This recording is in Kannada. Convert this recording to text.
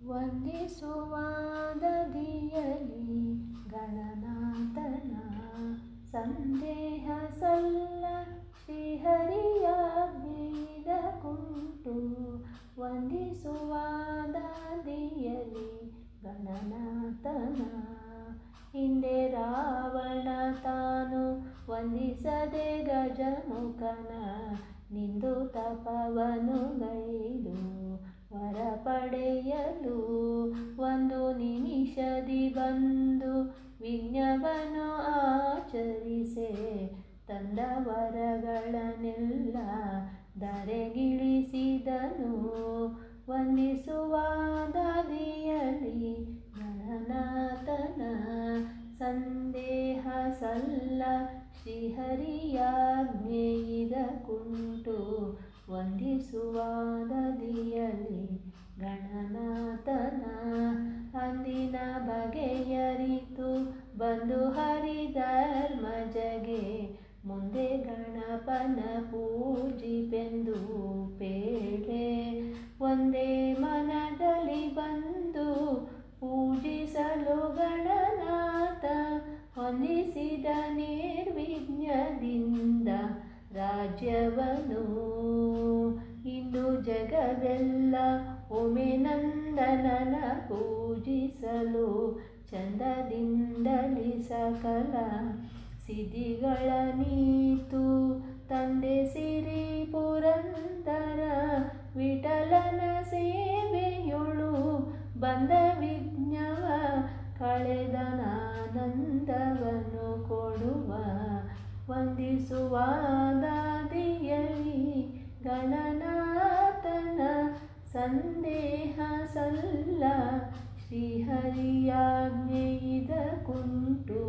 ವಂದಿಸುವಾದದಿಯಲಿ ಗಣನಾಥನ ಸಂದೇಹ ಸಲ್ಲ ಶ್ರೀಹರಿಯಾಜ್ಞೆಯಿದ ಕುಂಟು. ವಂದಿಸುವಾದದಿಯಲಿ ಗಣನಾಥನ ಹಿಂದೆ ರಾವಣ ತಾನು ವಂದಿಸದೆ ಗಜಮುಖನ ನಿಂದು ತಪವನು ಗೈದು ವರ ಪಡೆಯಲು ಒಂದು ನಿಮಿಷದಿ ಬಂದು ವಿಘ್ನವನ್ನು ಆಚರಿಸೆ ತಂದ ವರಗಳನ್ನೆಲ್ಲ ಧರೆಗಿಳಿಸಿದನು. ವಂದಿಸುವಾದದಿಯಲಿ ಗಣನಾಥನ ಸಂದೇಹ ಸಲ್ಲ ಶ್ರೀಹರಿಯಾಜ್ಞೆಯಿದ ಕುಂಟು. ವಂದಿಸುವಾದದಿಯಲಿ ಗಣನಾಥನ ಅಂದಿನ ಬಗೆಯರಿತು ಬಂದು ಹರಿಧರ್ಮಜಗೆ ಮುಂದೆ ಗಣಪನ ಪೂಜಿಪೆಂದು ಪೇಳೆ. ಒಂದೇ ಮನದಲ್ಲಿ ಬಂದು ಪೂಜಿಸಲು ಗಣನಾಥ ವಂದಿಸಿದ ನಿರ್ವಿಘ್ನದಿಂದ ರಾಜ್ಯವನು. ಇಂದು ಜಗವೆಲ್ಲ ಒಮ್ಮೆ ನಂದನನ ಪೂಜಿಸಲು ಚಂದದಿಂದಲಿ ಸಕಲ ಸಿದ್ಧಿಗಳ ನೀತು ತಂದೆ ಸಿರಿ ಪುರಂದರ ವಿಠಲನ ಸೇವೆಯೊಳು ಬಂದ ವಿಘ್ನವ ಕಳೆದನಾನಂದವನ್ನು ಕೊಡುವ. ವಂದಿಸುವಾದದಿಯಲಿ ಗಣನಾಥನ ಸಂದೇಹ ಸಲ್ಲ ಶ್ರೀಹರಿಯಾಜ್ಞೆಯಿದ ಕುಂಟು.